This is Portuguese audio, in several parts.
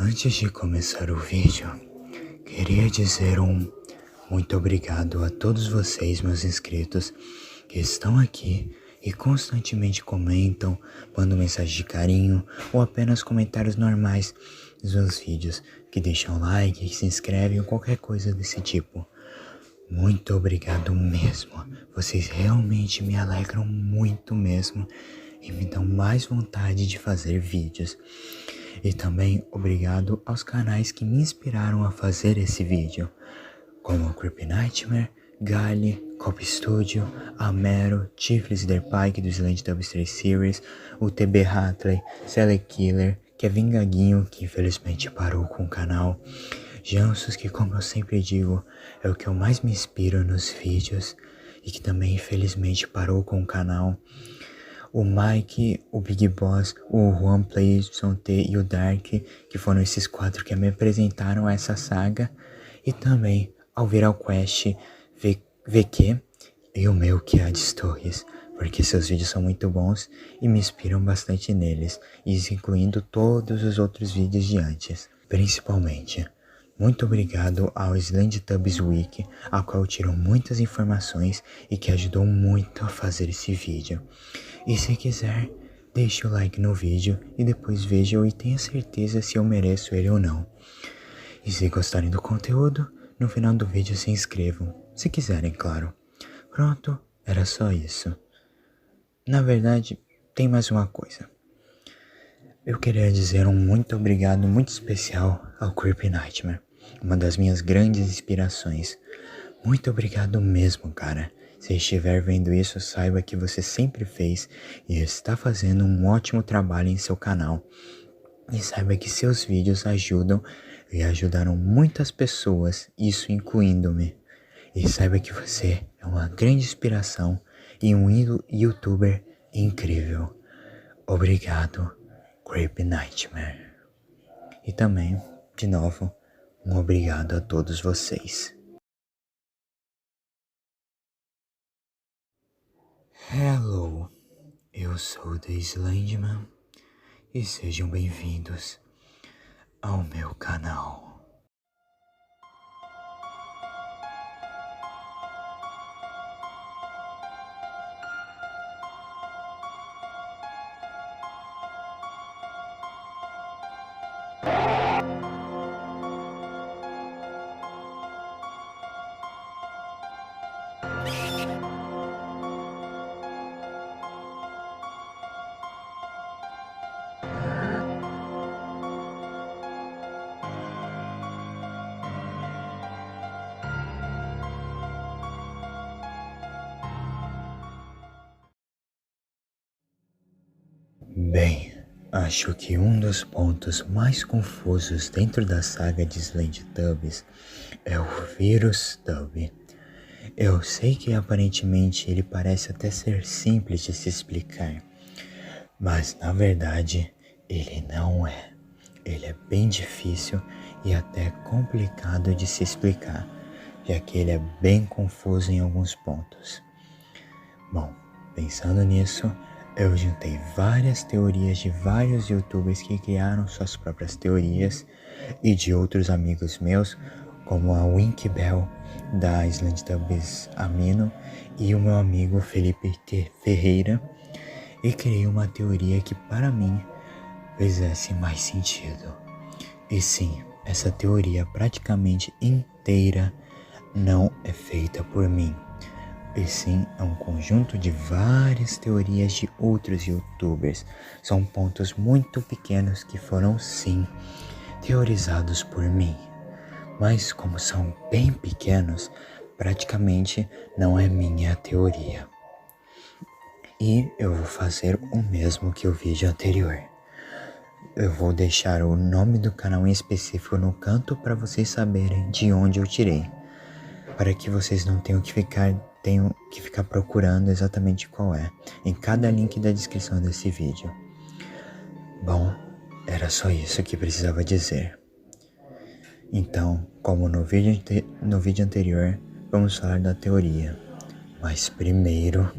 Antes de começar o vídeo, queria dizer muito obrigado a todos vocês, meus inscritos, que estão aqui e constantemente comentam, mandam mensagem de carinho ou apenas comentários normais dos vídeos, que deixam like, que se inscrevem ou qualquer coisa desse tipo. Muito obrigado mesmo, vocês realmente me alegram muito mesmo e me dão mais vontade de fazer vídeos. E também obrigado aos canais que me inspiraram a fazer esse vídeo, como o Creepy Nightmare, Gali, Cop Studio, Amero, Tiflis Der Pike do Slant Dub 3 Series, o TB Hatley, Select Killer, Kevin Gaguinho, que infelizmente parou com o canal, Jansus, que como eu sempre digo, é o que eu mais me inspiro nos vídeos, e que também infelizmente parou com o canal, o Mike, o Big Boss, o Juan Playson T e o Dark, que foram esses 4 que me apresentaram a essa saga, e também ao Viral Quest VQ e o meu que é Hades Torres, porque seus vídeos são muito bons e me inspiram bastante neles, isso incluindo todos os outros vídeos de antes. Principalmente, muito obrigado ao Slendytubs Wiki, ao qual tirou muitas informações e que ajudou muito a fazer esse vídeo. E se quiser, deixe o like no vídeo e depois veja e tenha certeza se eu mereço ele ou não. E se gostarem do conteúdo, no final do vídeo se inscrevam, se quiserem, claro. Pronto, era só isso. Na verdade, tem mais uma coisa. Eu queria dizer um muito obrigado muito especial ao Creepy Nightmare, uma das minhas grandes inspirações. Muito obrigado mesmo, cara. Se estiver vendo isso, saiba que você sempre fez e está fazendo um ótimo trabalho em seu canal. E saiba que seus vídeos ajudam e ajudaram muitas pessoas, isso incluindo-me. E saiba que você é uma grande inspiração e um youtuber incrível. Obrigado, Creepy Nightmare. E também, de novo, um obrigado a todos vocês. Hello, eu sou The Slenderman e sejam bem-vindos ao meu canal. Bem, acho que um dos pontos mais confusos dentro da saga de Slendytubs é o Vírus Tub. Eu sei que aparentemente ele parece até ser simples de se explicar, mas na verdade ele não é. Ele é bem difícil e até complicado de se explicar, já que ele é bem confuso em alguns pontos. Bom, pensando nisso, eu juntei várias teorias de vários youtubers que criaram suas próprias teorias e de outros amigos meus, como a Winky Bell da Slendytubs Amino e o meu amigo Felipe T. Ferreira, e criei uma teoria que para mim fizesse mais sentido. E sim, essa teoria praticamente inteira não é feita por mim, e sim é um conjunto de várias teorias de outros youtubers. São pontos muito pequenos que foram sim teorizados por mim, mas como são bem pequenos, praticamente não é minha teoria. E eu vou fazer o mesmo que o vídeo anterior. Eu vou deixar o nome do canal em específico no canto para vocês saberem de onde eu tirei, para que vocês não tenham que ficar procurando exatamente qual é, em cada link da descrição desse vídeo. Bom, era só isso que precisava dizer. Então, como no vídeo anterior, vamos falar da teoria. Mas primeiro...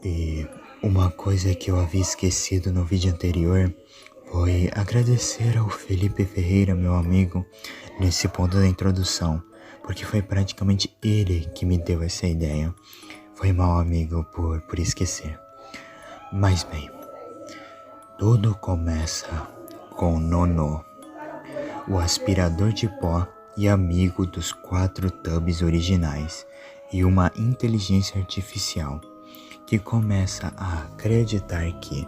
E uma coisa que eu havia esquecido no vídeo anterior foi agradecer ao Felipe Ferreira, meu amigo, nesse ponto da introdução, porque foi praticamente ele que me deu essa ideia. Foi mal, amigo, por esquecer. Mas bem, tudo começa com Nono, o aspirador de pó e amigo dos 4 Tubbies originais, e uma inteligência artificial que começa a acreditar que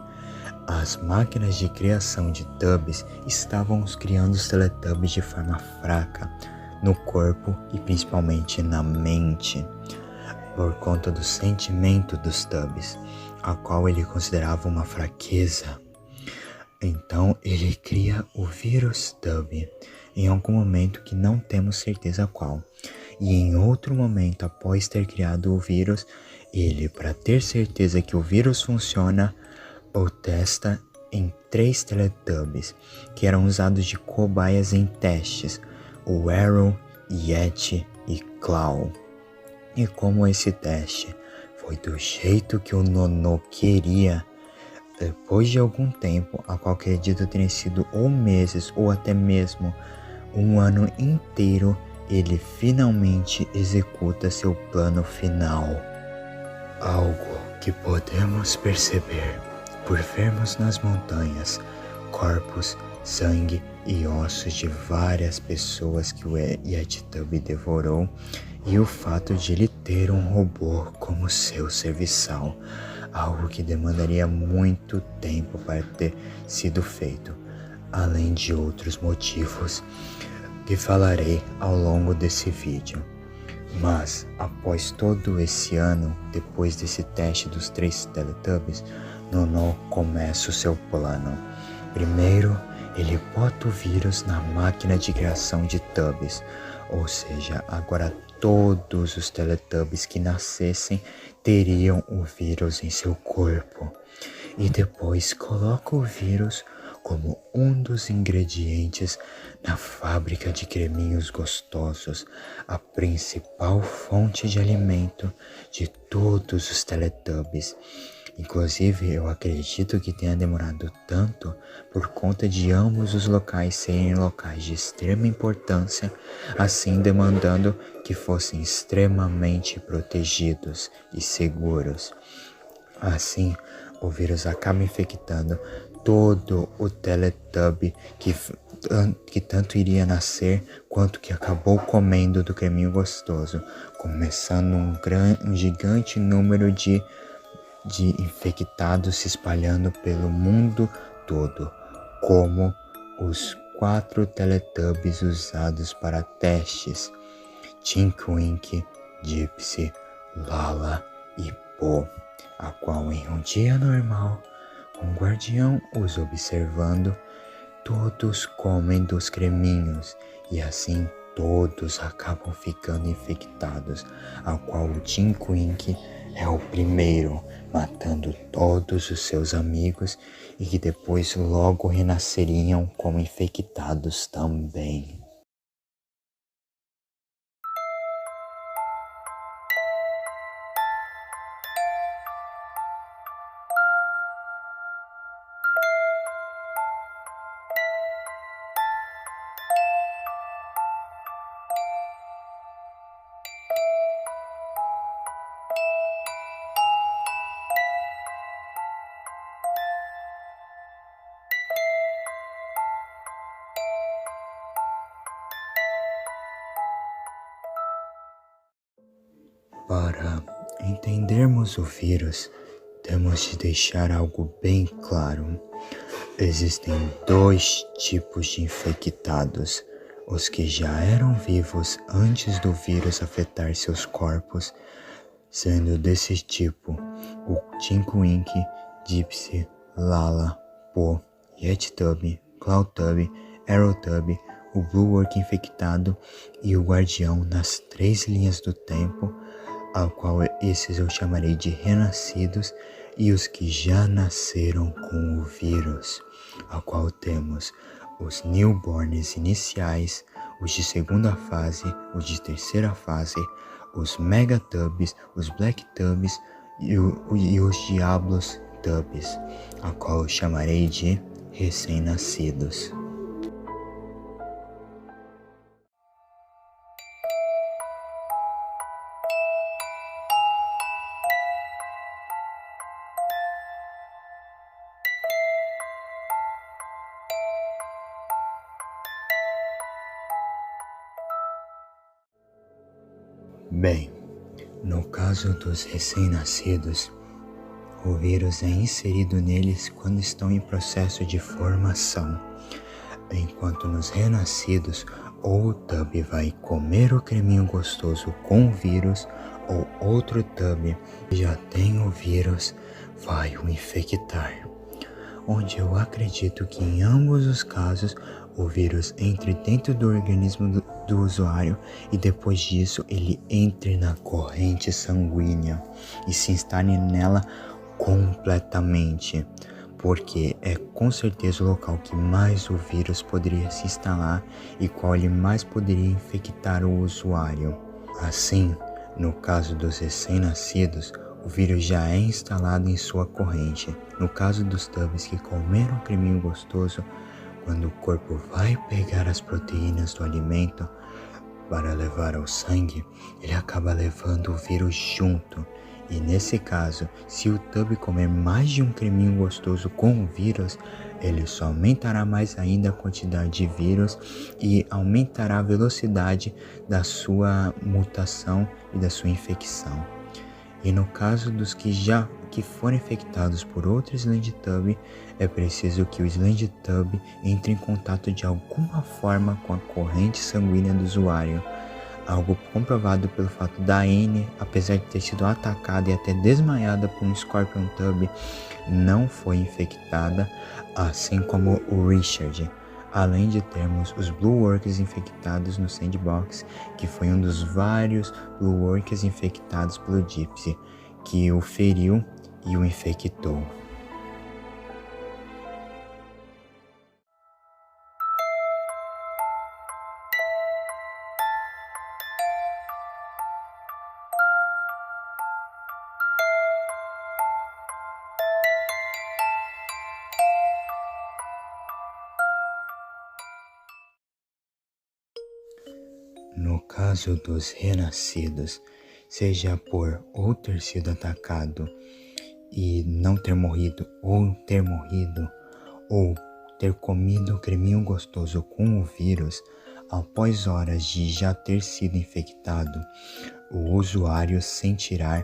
as máquinas de criação de Tubbies estavam criando os Teletubbies de forma fraca no corpo e principalmente na mente, por conta do sentimento dos Tubbies, a qual ele considerava uma fraqueza. Então ele cria o vírus Tubby em algum momento que não temos certeza qual. E em outro momento, após ter criado o vírus, ele, para ter certeza que o vírus funciona, o testa em 3 Teletubbies que eram usados de cobaias em testes: o Arrow, Yeti e Claw. E como esse teste foi do jeito que o Nono queria, depois de algum tempo, a qual acredito ter sido ou meses ou até mesmo um ano inteiro, ele finalmente executa seu plano final. Algo que podemos perceber por vermos nas montanhas corpos, sangue e ossos de várias pessoas que o Yeti-Tubby devorou, e o fato de ele ter um robô como seu serviçal, algo que demandaria muito tempo para ter sido feito, além de outros motivos que falarei ao longo desse vídeo. Mas, após todo esse ano, depois desse teste dos 3 Teletubbies, Nono começa o seu plano. Primeiro, ele bota o vírus na máquina de criação de Tubbies, ou seja, agora todos os Teletubbies que nascessem teriam o vírus em seu corpo. E depois coloca o vírus como um dos ingredientes na fábrica de creminhos gostosos, a principal fonte de alimento de todos os Teletubbies. Inclusive, eu acredito que tenha demorado tanto por conta de ambos os locais serem locais de extrema importância, assim demandando que fossem extremamente protegidos e seguros. Assim, o vírus acaba infectando todo o Teletubby que tanto iria nascer quanto que acabou comendo do creminho gostoso, começando um gigante número de infectados se espalhando pelo mundo todo, como os 4 Teletubbies usados para testes: Tinky Winky, Gypsy, Lala e Po, a qual em um dia normal, com o guardião os observando, todos comem dos creminhos e assim todos acabam ficando infectados, a qual o Tinky Winky é o primeiro, matando todos os seus amigos e que depois logo renasceriam como infectados também. Para entendermos o vírus, temos de deixar algo bem claro. Existem 2 tipos de infectados: os que já eram vivos antes do vírus afetar seus corpos, sendo desse tipo o Tinky Winky, Gypsy, Lala, Po, Yeti-Tubby, Claw-Tubby, Arrow-Tubby, o Blue-Work infectado e o Guardião nas 3 linhas do tempo, ao qual esses eu chamarei de renascidos, e os que já nasceram com o vírus, ao qual temos os newborns iniciais, os de segunda fase, os de terceira fase, os Megatubbies, os Blacktubbies e os diablos tubs, a qual eu chamarei de recém-nascidos. Bem, no caso dos recém-nascidos, o vírus é inserido neles quando estão em processo de formação, enquanto nos renascidos, ou o tub vai comer o creminho gostoso com o vírus, ou outro tub que já tem o vírus vai o infectar. Onde eu acredito que em ambos os casos o vírus entre dentro do organismo do usuário e depois disso ele entre na corrente sanguínea e se instale nela completamente, porque é com certeza o local que mais o vírus poderia se instalar e qual ele mais poderia infectar o usuário. Assim, no caso dos recém-nascidos, o vírus já é instalado em sua corrente. No caso dos tubs que comeram um creminho gostoso, quando o corpo vai pegar as proteínas do alimento para levar ao sangue, ele acaba levando o vírus junto. E nesse caso, se o tub comer mais de um creminho gostoso com o vírus, ele só aumentará mais ainda a quantidade de vírus e aumentará a velocidade da sua mutação e da sua infecção. E no caso dos que foram infectados por outro Slendytub, é preciso que o Slendytub entre em contato de alguma forma com a corrente sanguínea do usuário. Algo comprovado pelo fato da Anne, apesar de ter sido atacada e até desmaiada por um Scorpion Tub, não foi infectada, assim como o Richard. Além de termos os Blue Workers infectados no Sandbox, que foi um dos vários Blue Workers infectados pelo Gypsy, que o feriu e o infectou. No caso dos renascidos, seja por ou ter sido atacado e não ter morrido, ou ter comido um creminho gostoso com o vírus, após horas de já ter sido infectado, o usuário sentirá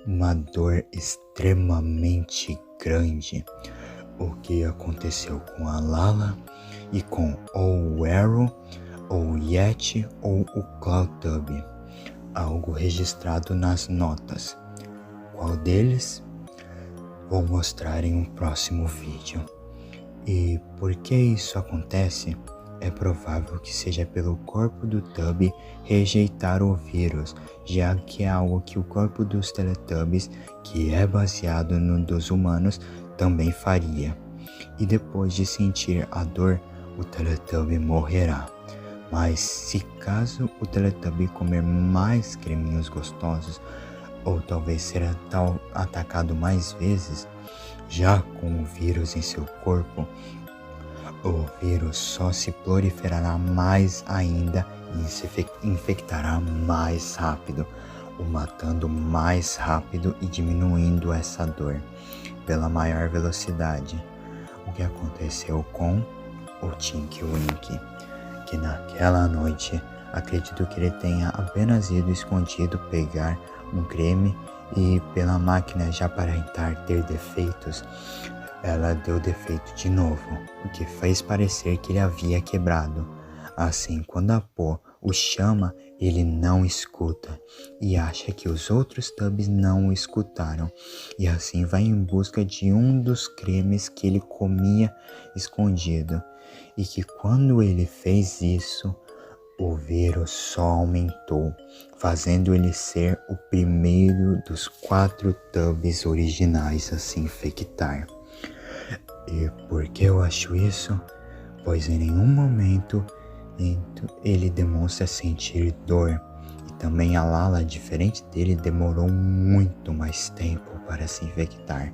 uma dor extremamente grande. O que aconteceu com a Lala e com o Arrow, ou o Yeti ou o Cloudtub, algo registrado nas notas. Qual deles? Vou mostrar em um próximo vídeo. E por que isso acontece? É provável que seja pelo corpo do Tub rejeitar o vírus, já que é algo que o corpo dos Teletubbies, que é baseado no dos humanos, também faria. E depois de sentir a dor, o Teletubby morrerá. Mas se caso o Teletubby comer mais creminhos gostosos, ou talvez será atacado mais vezes, já com o vírus em seu corpo, o vírus só se proliferará mais ainda e se infectará mais rápido, o matando mais rápido e diminuindo essa dor pela maior velocidade. O que aconteceu com o Tinky Winky, que naquela noite, acredito que ele tenha apenas ido escondido pegar um creme e pela máquina já aparentar ter defeitos, ela deu defeito de novo, o que fez parecer que ele havia quebrado. Assim, quando a Po o chama, ele não escuta e acha que os outros Tubs não o escutaram, e assim vai em busca de um dos cremes que ele comia escondido, e que quando ele fez isso, o vírus só aumentou, fazendo ele ser o primeiro dos 4 Tubs originais a se infectar. E por que eu acho isso? Pois em nenhum momento ele demonstra sentir dor, e também a Lala, diferente dele, demorou muito mais tempo para se infectar,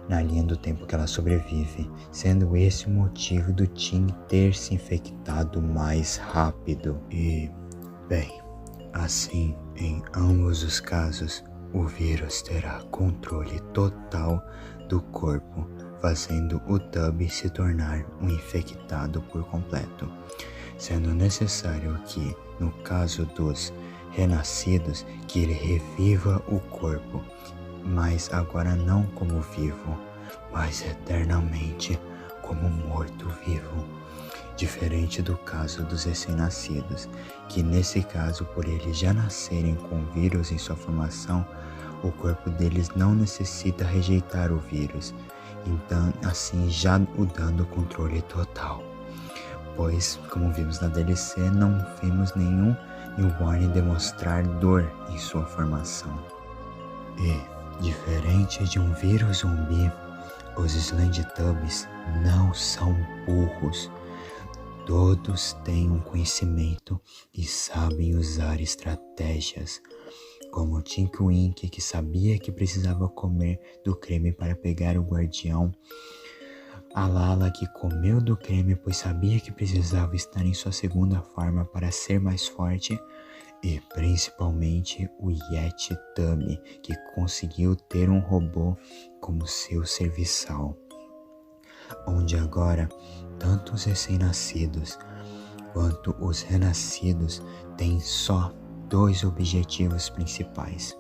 na linha do tempo que ela sobrevive, sendo esse o motivo do Tim ter se infectado mais rápido. E, bem, assim, em ambos os casos, o vírus terá controle total do corpo, fazendo o Tubby se tornar um infectado por completo, sendo necessário que, no caso dos renascidos, que ele reviva o corpo, mas agora não como vivo, mas eternamente como morto-vivo. Diferente do caso dos recém-nascidos, que nesse caso, por eles já nascerem com o vírus em sua formação, o corpo deles não necessita rejeitar o vírus, então assim já o dando controle total. Pois, como vimos na DLC, não vimos nenhum newborn demonstrar dor em sua formação. E, diferente de um vírus zumbi, os Slendytubbies não são burros. Todos têm um conhecimento e sabem usar estratégias, como o Tinky Winky, que sabia que precisava comer do creme para pegar o guardião, a Lala, que comeu do creme pois sabia que precisava estar em sua segunda forma para ser mais forte, e principalmente o Yeti Tubby, que conseguiu ter um robô como seu serviçal, onde agora tanto os recém-nascidos quanto os renascidos têm só 2 objetivos principais.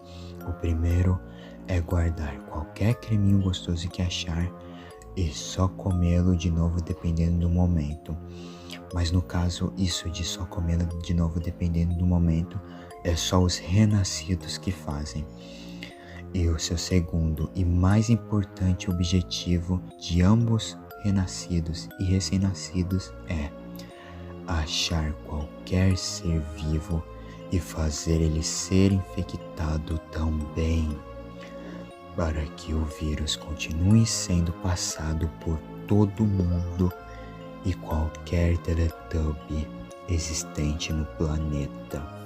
O primeiro é guardar qualquer creminho gostoso que achar e só comê-lo de novo dependendo do momento. Mas no caso, isso de só comê-lo de novo dependendo do momento é só os renascidos que fazem. E o seu segundo e mais importante objetivo de ambos renascidos e recém-nascidos é achar qualquer ser vivo e fazer ele ser infectado também, para que o vírus continue sendo passado por todo mundo e qualquer Teletubby existente no planeta.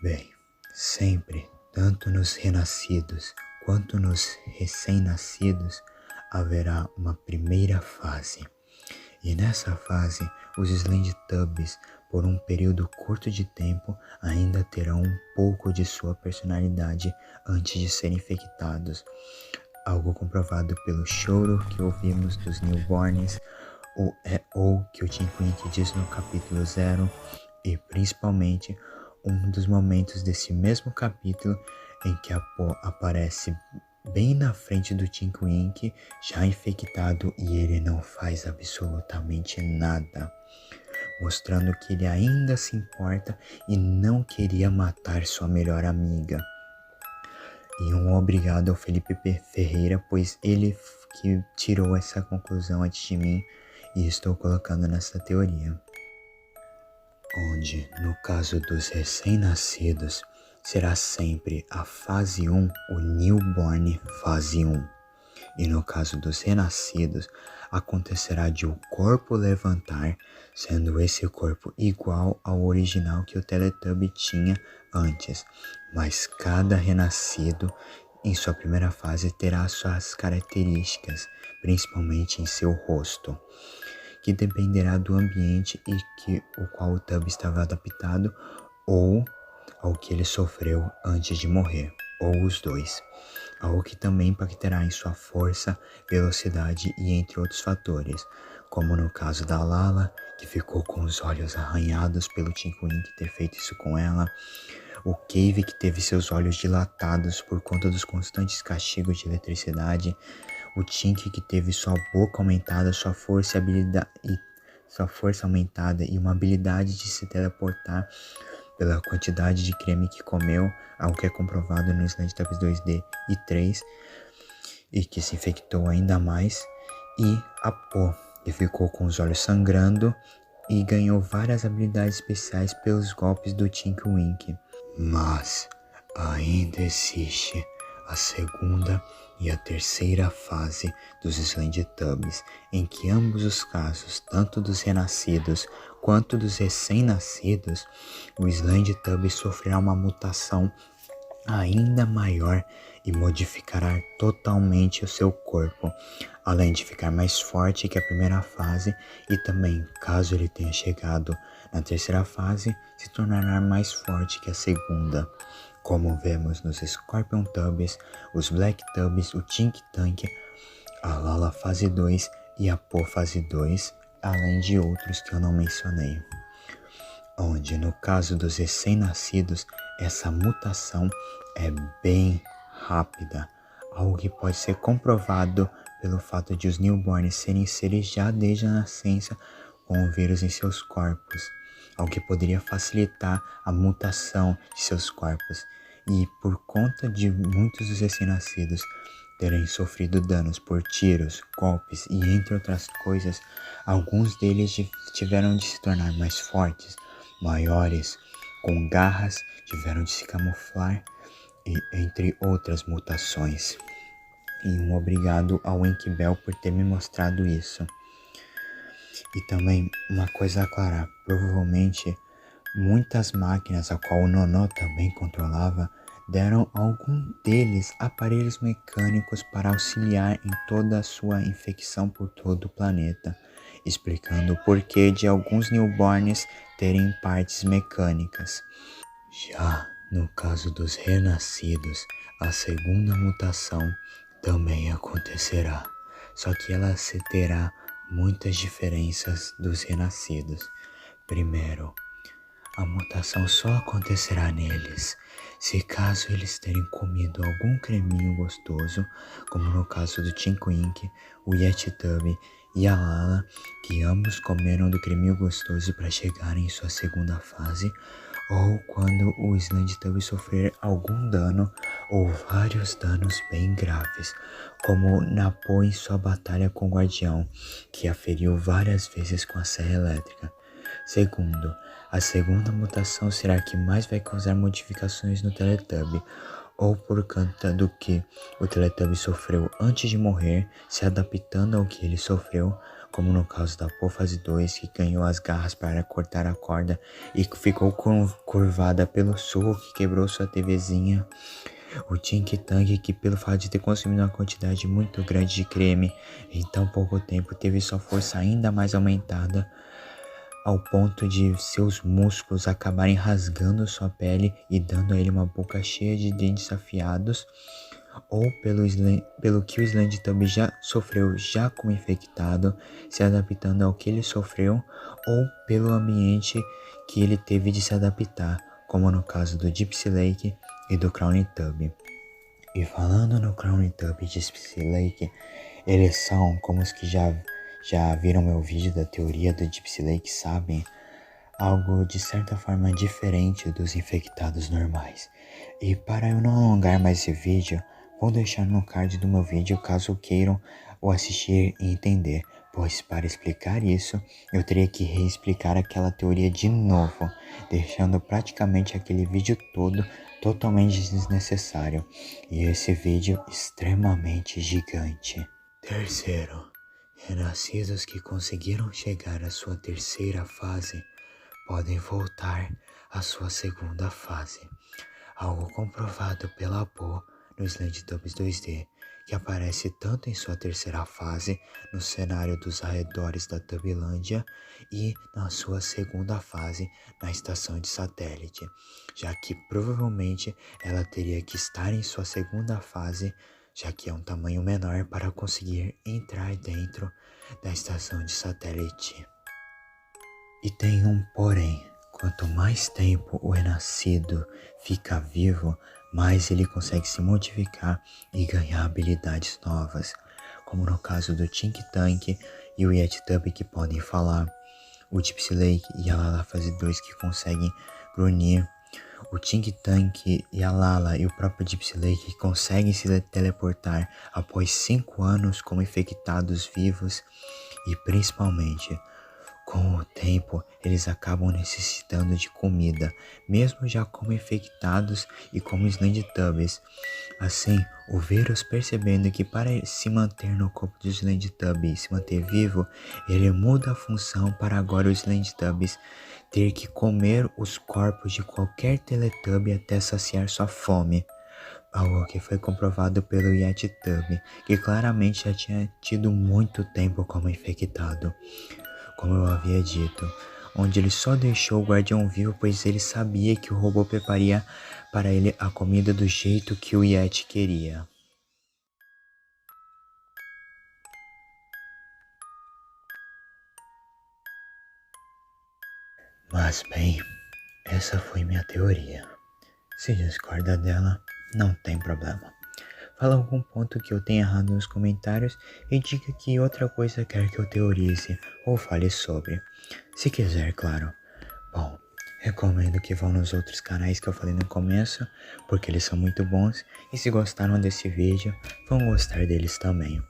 Bem, sempre, tanto nos renascidos quanto nos recém-nascidos, haverá uma primeira fase. E nessa fase, os Slendytubbies, por um período curto de tempo, ainda terão um pouco de sua personalidade antes de serem infectados. Algo comprovado pelo choro que ouvimos dos newborns, ou que o Tinky Winky diz no capítulo 0, e principalmente um dos momentos desse mesmo capítulo em que a Po aparece bem na frente do Tinky Winky, já infectado, e ele não faz absolutamente nada, mostrando que ele ainda se importa e não queria matar sua melhor amiga. E um obrigado ao Felipe Ferreira, pois ele que tirou essa conclusão antes de mim e estou colocando nessa teoria. Onde, no caso dos recém-nascidos, será sempre a fase 1, o newborn fase 1. E no caso dos renascidos, acontecerá de o corpo levantar, sendo esse corpo igual ao original que o Teletubby tinha antes. Mas cada renascido, em sua primeira fase, terá suas características, principalmente em seu rosto, que dependerá do ambiente o qual o Tubby estava adaptado ou ao que ele sofreu antes de morrer, ou os dois. Algo que também impactará em sua força, velocidade e entre outros fatores, como no caso da Lala, que ficou com os olhos arranhados pelo Tinky Winky ter feito isso com ela, o Cave, que teve seus olhos dilatados por conta dos constantes castigos de eletricidade, o Tinky, que teve sua boca aumentada, sua força aumentada e uma habilidade de se teleportar pela quantidade de creme que comeu, algo que é comprovado no Slendytubbies 2D e 3, e que se infectou ainda mais. e a Po, que ficou com os olhos sangrando e ganhou várias habilidades especiais pelos golpes do Tinky Winky. Mas ainda existe a segunda e a terceira fase dos Slendytubbies, em que ambos os casos, tanto dos renascidos quanto dos recém-nascidos, o Slendytubby sofrerá uma mutação ainda maior e modificará totalmente o seu corpo, além de ficar mais forte que a primeira fase e também, caso ele tenha chegado na terceira fase, se tornará mais forte que a segunda, como vemos nos Scorpion Tubbies, os Black Tubbies, o Tink Tank, a Lala fase 2 e a Po fase 2, além de outros que eu não mencionei. Onde no caso dos recém-nascidos, essa mutação é bem rápida, algo que pode ser comprovado pelo fato de os newborns serem seres já desde a nascença com o vírus em seus corpos, algo que poderia facilitar a mutação de seus corpos. E por conta de muitos dos recém-nascidos terem sofrido danos por tiros, golpes e entre outras coisas, alguns deles tiveram de se tornar mais fortes, maiores, com garras, tiveram de se camuflar, e entre outras mutações. E um obrigado ao Inkbell por ter me mostrado isso. E também uma coisa a aclarar, provavelmente muitas máquinas a qual o Nonô também controlava deram a algum deles aparelhos mecânicos para auxiliar em toda a sua infecção por todo o planeta, explicando o porquê de alguns newborns terem partes mecânicas. Já no caso dos renascidos, a segunda mutação também acontecerá, só que ela se terá muitas diferenças dos renascidos. Primeiro, a mutação só acontecerá neles se caso eles terem comido algum creminho gostoso, como no caso do Tinky Winky, o Yeti Tubby e a Lala, que ambos comeram do creminho gostoso para chegarem em sua segunda fase, ou quando o Slendytubby sofrer algum dano ou vários danos bem graves, como na Po em sua batalha com o Guardião, que a feriu várias vezes com a serra elétrica. Segundo, a segunda mutação será a que mais vai causar modificações no Teletubby, ou por conta do que o Teletubby sofreu antes de morrer, se adaptando ao que ele sofreu, como no caso da Po fase 2, que ganhou as garras para cortar a corda e ficou curvada pelo soco que quebrou sua TVzinha. O Tink Tank, que pelo fato de ter consumido uma quantidade muito grande de creme em tão pouco tempo, teve sua força ainda mais aumentada, ao ponto de seus músculos acabarem rasgando sua pele e dando a ele uma boca cheia de dentes afiados, ou pelo que o Slendytubby já sofreu já como infectado, se adaptando ao que ele sofreu, ou pelo ambiente que ele teve de se adaptar, como no caso do Gypsy Lake e do Crowny Tubby. E falando no Crowny Tubby e Gypsy Lake, eles são, como os que já viram meu vídeo da teoria do Gypsy Lake sabem, algo de certa forma diferente dos infectados normais. E para eu não alongar mais esse vídeo, vou deixar no card do meu vídeo caso queiram o assistir e entender, pois para explicar isso, eu teria que reexplicar aquela teoria de novo, deixando praticamente aquele vídeo todo totalmente desnecessário, e esse vídeo extremamente gigante. Terceiro, renascidos que conseguiram chegar à sua terceira fase podem voltar à sua segunda fase, algo comprovado pela Po no Slendytubbies 2D, que aparece tanto em sua terceira fase, no cenário dos arredores da Tubbilândia, e na sua segunda fase, na estação de satélite, já que provavelmente ela teria que estar em sua segunda fase, já que é um tamanho menor para conseguir entrar dentro da estação de satélite. E tem um porém, quanto mais tempo o renascido fica vivo, mais ele consegue se modificar e ganhar habilidades novas, como no caso do Tink Tank e o Yeti Tubby, que podem falar, o Gypsy Lake e a Lala fase 2, que conseguem grunhir, o Think Tank e a Lala e o próprio Gypsy Lake conseguem se teleportar após 5 anos como infectados vivos e principalmente com o tempo eles acabam necessitando de comida, mesmo já como infectados e como Slendytubbies. Assim, o vírus percebendo que para se manter no corpo do Slendytubby e se manter vivo, ele muda a função para agora os Slendytubbies ter que comer os corpos de qualquer Teletubby até saciar sua fome. Algo que foi comprovado pelo YetiTubby, que claramente já tinha tido muito tempo como infectado, como eu havia dito, onde ele só deixou o guardião vivo pois ele sabia que o robô prepararia para ele a comida do jeito que o Yeti queria. Mas bem, essa foi minha teoria. Se discorda dela, não tem problema. Fala algum ponto que eu tenha errado nos comentários e diga que outra coisa quer que eu teorize ou fale sobre. Se quiser, claro. Bom, recomendo que vão nos outros canais que eu falei no começo, porque eles são muito bons. E se gostaram desse vídeo, vão gostar deles também.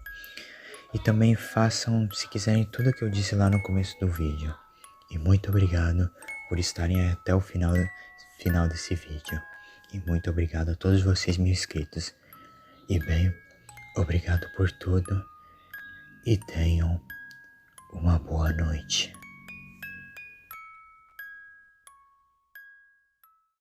E também façam, se quiserem, tudo que eu disse lá no começo do vídeo. E muito obrigado por estarem até o final desse vídeo. E muito obrigado a todos vocês meus inscritos. E bem, obrigado por tudo. E tenham uma boa noite.